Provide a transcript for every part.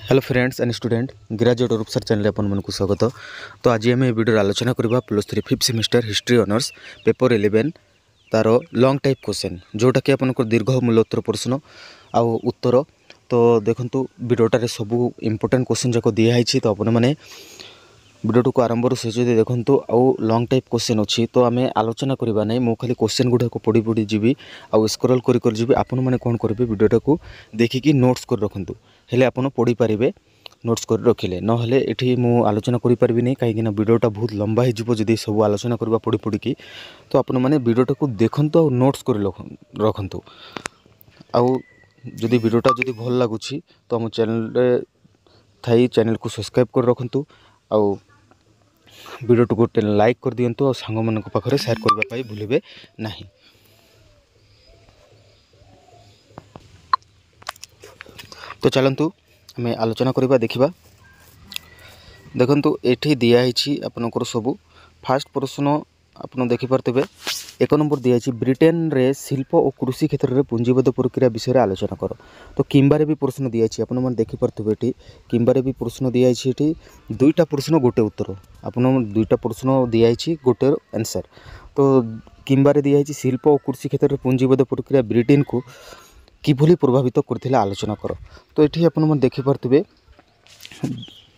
Hello friends and student graduate रूपसर channel अपन को स्वागत। तो आज आम वीडियो आलोचना करवा +3 5th semester history honours paper 11 तार लॉन्ग टाइप क्वेश्चन जोटा कि आपन दीर्घ मूलोत्तर प्रश्न आउ उत्तर। तो देखंतु वीडियोटार सब इम्पोर्टेंट क्वेश्चन जाक दिखाई। तो अपन मैंने वीडियो को आरंभ शेष देखूँ आउ लॉन्ग टाइप क्वेश्चन अच्छी। तो आम आलोचना करवा ना मु खाली क्वेश्चन गुड़ा को पढ़ी पढ़ी जी आउ स्क्रॉल कर जी आपण मैंने कौन करेंगे वीडियोटा को देखिकी नोट्स कर रखु हेले आपन पढ़ी पारे नोट्स कर रखिले ना ये मु आलोचना करें नहीं कहीं वीडियोटा बहुत लंबा हो जब सब आलोचना करवा पढ़ी पढ़ी की। तो आपण मैंने वीडियोटा को देखु और नोट्स कर रखु आउ जदि वीडियोटा जदि भल लगुच तो आम चैनल थाई चैनल को सब्सक्राइब कर रखु आउ वीडियो को गोटे लाइक कर दिंतु और सांग मान पाखे शेयर करने भूलिए ना। तो चलतु आम आलोचना करवा देखा। देखु ये दिखाई आपनकर सब फास्ट प्रश्न आप देखिपे। 1 नंबर दिखाई ब्रिटेन रे शिल्प और कृषि क्षेत्र में पुंजीबद्ध प्रक्रिया विषय में आलोचना कर। तो किंबारे भी प्रश्न दिखाई आपने देखिपे ये किंबारे भी प्रश्न दिखाई ये 2टा प्रश्न गोटे उत्तर आप 2टा प्रश्न दिखाई गोटे आंसर। तो किंबारे दिखाई शिल्प और कृषि क्षेत्र में पुंजीबद्ध प्रक्रिया ब्रिटेन को किभली प्रभावित करथिला आलोचना कर। तो ये आपने देखिपे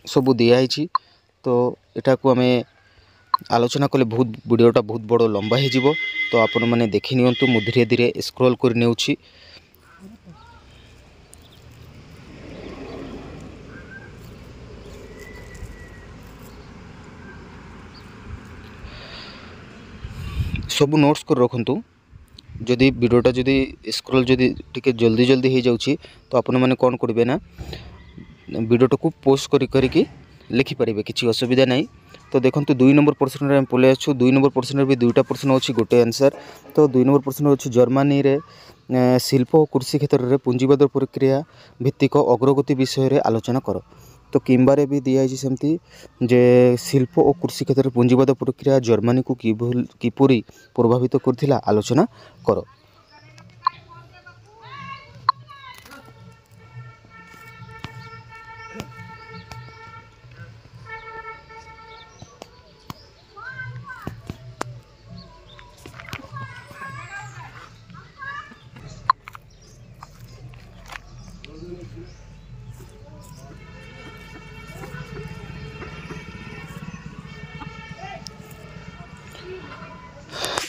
सब दिखाई। तो यहाँ को आम आलोचना कले बहुत वीडियोटा बहुत बड़ लंबा हो। तो आपण मैंने देखी नियंतु मु धीरे धीरे स्क्रॉल कर नेउछि। सब नोट्स कर रखु जदि वीडियोटा जदि स्क्रॉल जदि टिके जल्दी जल्दी हो जाउछि तो आपण मैंने कौन करेंगे ना वीडियोटा को पोस्ट करके लिखिपारे किसी असुविधा नहीं। तो देखो 2 नंबर प्रश्न में पलि आसु। 2 नंबर प्रश्न भी 2टा प्रश्न अच्छी गोटे आंसर। तो 2 नंबर प्रश्न अच्छी जर्मनी रे शिल्प और कृषि क्षेत्र में पुंजीबद्ध प्रक्रिया भित्तिक अग्रगति विषय में आलोचना कर। तो किंबारे भी दिखाई सेमती जे शिल्प और कृषि क्षेत्र में पुंजीबद्ध प्रक्रिया जर्मनी को किपरि प्रभावित करथिला आलोचना कर।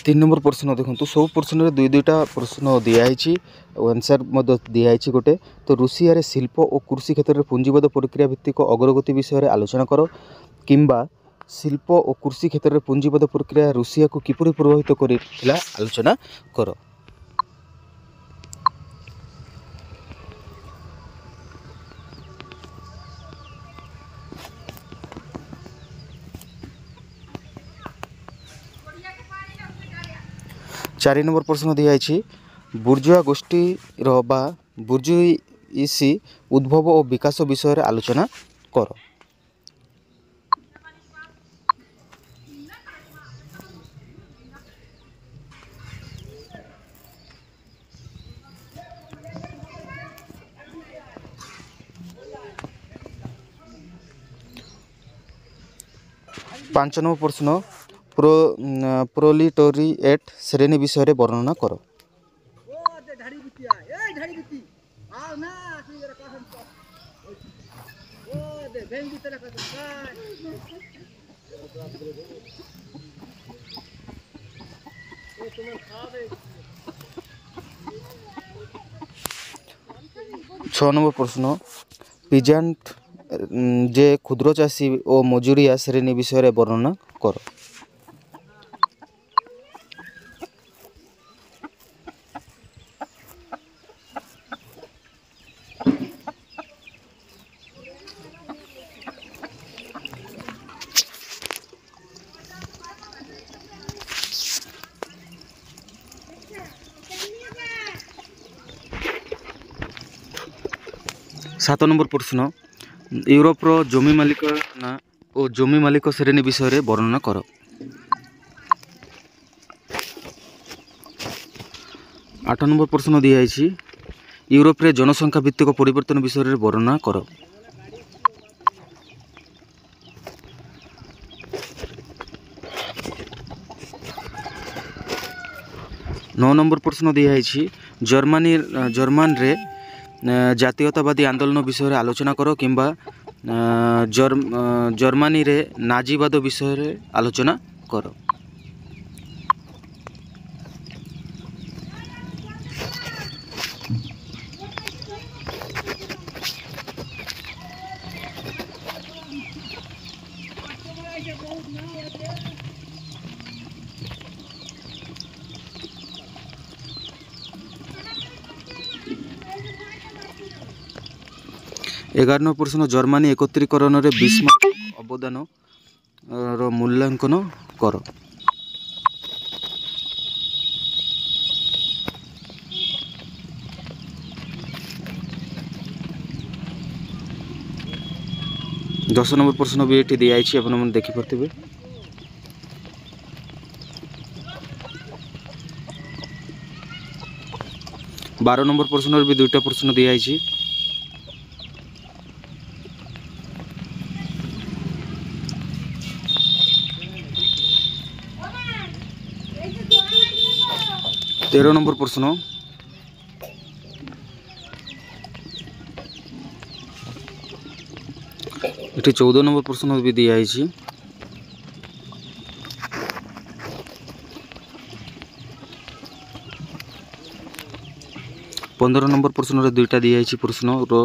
तीन नंबर प्रश्न देखो सब प्रश्न 2टा प्रश्न दिखाई आंसर दिखाई गोटे। तो रूसिया रे शिल्प और कृषि क्षेत्र में पुंजीबद्ध प्रक्रिया भित्तिक अग्रगति विषय में आलोचना कर। किंबा शिल्प और कृषि क्षेत्र में पुंजीबद्ध प्रक्रिया रूसिया को किपरि प्रभावित करथिला आलोचना कर। चार नंबर प्रश्न दिखाई बुर्जुआ गोष्ठी बा बुर्जुइसी उद्भव और विकास विषय में आलोचना कर। पांच नंबर प्रश्न प्रोलिटोरिएट श्रेणी विषय में वर्णना कर। छह नंबर प्रश्न पिजेंट जे क्षुद्र चाषी और मजूरिया श्रेणी विषय में वर्णना कर। सात नंबर प्रश्न यूरोप रो जमी मालिक ना और जमी मालिक श्रेणी विषय में वर्णना कर। 8 नंबर प्रश्न दिखाई यूरोप रे जनसंख्या भित्तिक परिवर्तन विषय में वर्णना कर। 9 नंबर प्रश्न दिखाई जर्मन रे जातीयतावादी आंदोलन विषय आलोचना करो किंबा जर्मनी रे नाजीवाद विषय आलोचना करो। एगार प्रश्न जर्मनी एकत्रीकरण रे बिस्मार्क अवदान रो मूल्यांकन कर। दस नंबर प्रश्न भी ये दिखाई आपने देखिपे। 12 नंबर प्रश्न भी दुईटा प्रश्न दिखाई। तेरह नंबर प्रश्न ये 14 नंबर प्रश्न भी दिखाई। 15 नंबर प्रश्न दुईटा दिखाई प्रश्न रो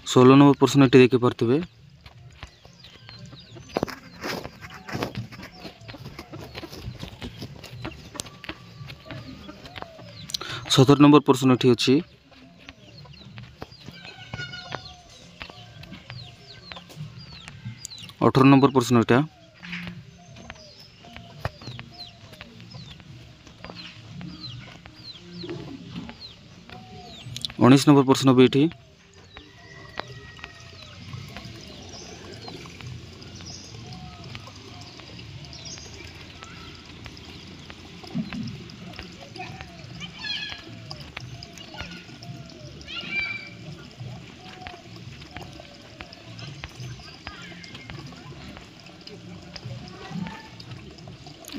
16 नंबर प्रश्न ये देखी पारे। 17 नंबर प्रश्न ये अच्छी। 18 नंबर प्रश्न यहाँ। 19 नंबर प्रश्न भी ये।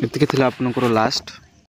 एतिक थिला आपनकर लास्ट।